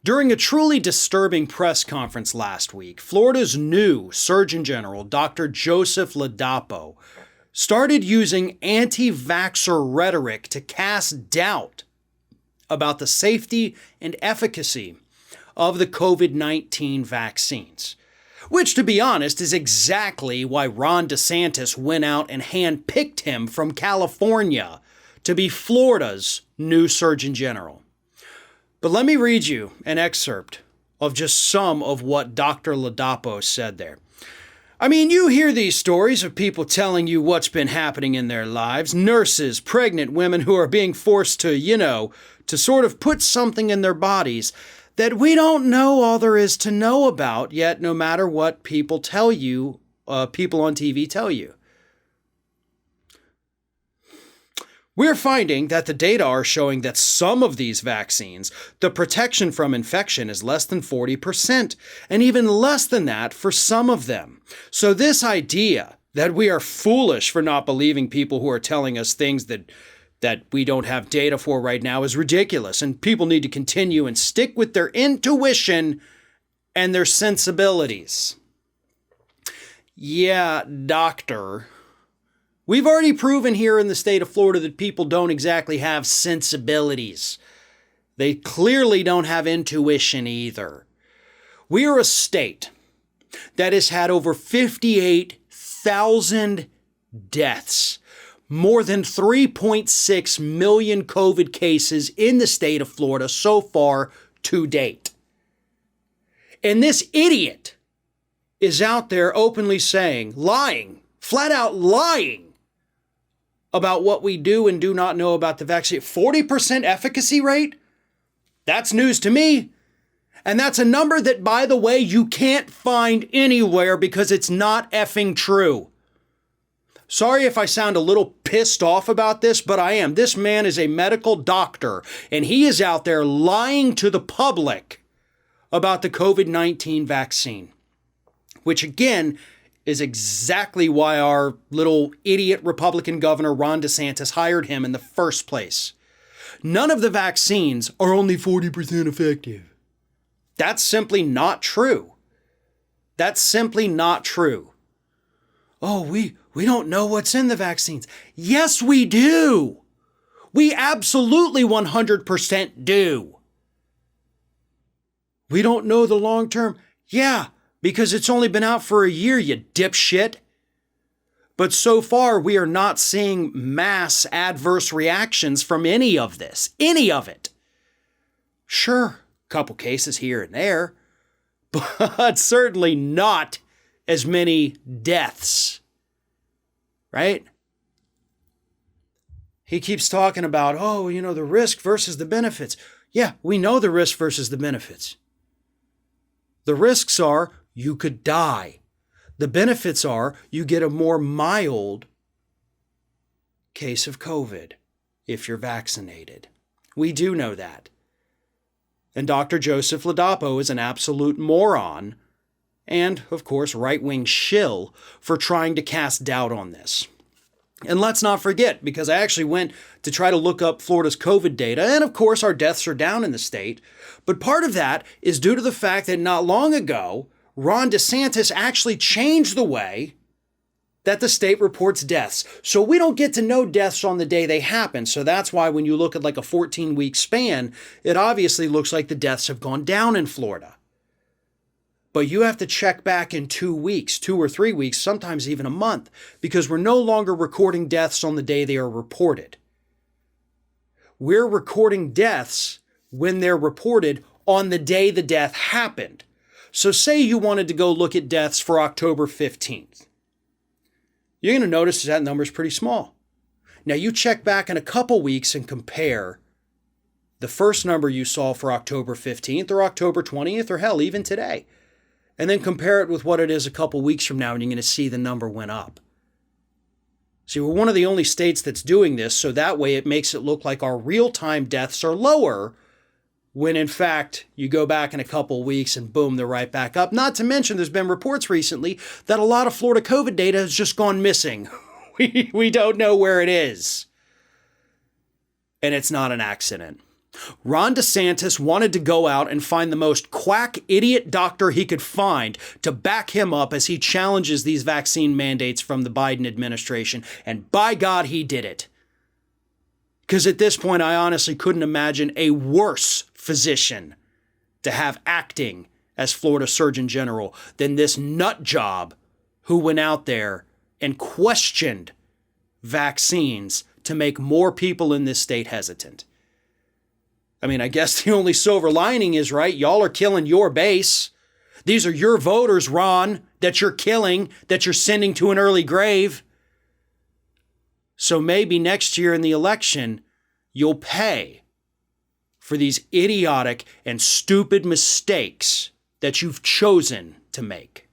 During a truly disturbing press conference last week, Florida's new Surgeon General, Dr. Joseph Lee Dapo, started using anti-vaxxer rhetoric to cast doubt about the safety and efficacy of the COVID-19 vaccines. Which, to be honest, is exactly why Ron DeSantis went out and handpicked him from California to be Florida's new Surgeon General. But let me read you an excerpt of just some of what Dr. Lee Dapo said there. I mean, you hear these stories of people telling you what's been happening in their lives. Nurses, pregnant women who are being forced to, to sort of put something in their bodies that we don't know all there is to know about, yet no matter what people tell you, people on TV tell you. We're finding that the data are showing that some of these vaccines, the protection from infection is less than 40%, and even less than that for some of them. So this idea that we are foolish for not believing people who are telling us things that we don't have data for right now is ridiculous, and people need to continue and stick with their intuition and their sensibilities. Yeah, doctor. We've already proven here in the state of Florida that people don't exactly have sensibilities. They clearly don't have intuition either. We are a state that has had over 58,000 deaths, more than 3.6 million COVID cases in the state of Florida so far to date. And this idiot is out there openly saying, lying, flat out lying, about what we do and do not know about the vaccine. 40% efficacy rate? That's news to me. And that's a number that, by the way, you can't find anywhere because it's not effing true. Sorry if I sound a little pissed off about this, but I am. This man is a medical doctor, and he is out there lying to the public about the COVID-19 vaccine, which again is exactly why our little idiot Republican governor, Ron DeSantis, hired him in the first place. None of the vaccines are only 40% effective. That's simply not true. That's simply not true. Oh, we don't know what's in the vaccines. Yes, we do. We absolutely 100% do. We don't know the long term. Yeah, because it's only been out for a year, you dipshit. But so far, we are not seeing mass adverse reactions from any of this. Any of it. Sure, a couple cases here and there, but certainly not as many deaths. Right? He keeps talking about, the risk versus the benefits. Yeah, we know the risk versus the benefits. The risks are you could die. The benefits are you get a more mild case of COVID if you're vaccinated. We do know that. And Dr. Joseph Lee Dapo is an absolute moron and, of course, right-wing shill for trying to cast doubt on this. And let's not forget, because I actually went to try to look up Florida's COVID data, and of course our deaths are down in the state, but part of that is due to the fact that not long ago, Ron DeSantis actually changed the way that the state reports deaths. So we don't get to know deaths on the day they happen. So that's why when you look at like a 14-week span, it obviously looks like the deaths have gone down in Florida. But you have to check back in 2 weeks, 2 or 3 weeks, sometimes even a month, because we're no longer recording deaths on the day they are reported. We're recording deaths when they're reported on the day the death happened. So say you wanted to go look at deaths for October 15th. You're going to notice that number is pretty small. Now you check back in a couple weeks and compare the first number you saw for October 15th or October 20th or hell, even today. And then compare it with what it is a couple weeks from now and you're going to see the number went up. See, we're one of the only states that's doing this, so that way it makes it look like our real-time deaths are lower when in fact you go back in a couple weeks and boom, they're right back up. Not to mention there's been reports recently that a lot of Florida COVID data has just gone missing. We don't know where it is. And it's not an accident. Ron DeSantis wanted to go out and find the most quack idiot doctor he could find to back him up as he challenges these vaccine mandates from the Biden administration. And by God, he did it. Because at this point, I honestly couldn't imagine a worse physician to have acting as Florida Surgeon General than this nut job who went out there and questioned vaccines to make more people in this state hesitant. I mean, I guess the only silver lining is, right, y'all are killing your base. These are your voters, Ron, that you're killing, that you're sending to an early grave. So maybe next year in the election, you'll pay for these idiotic and stupid mistakes that you've chosen to make.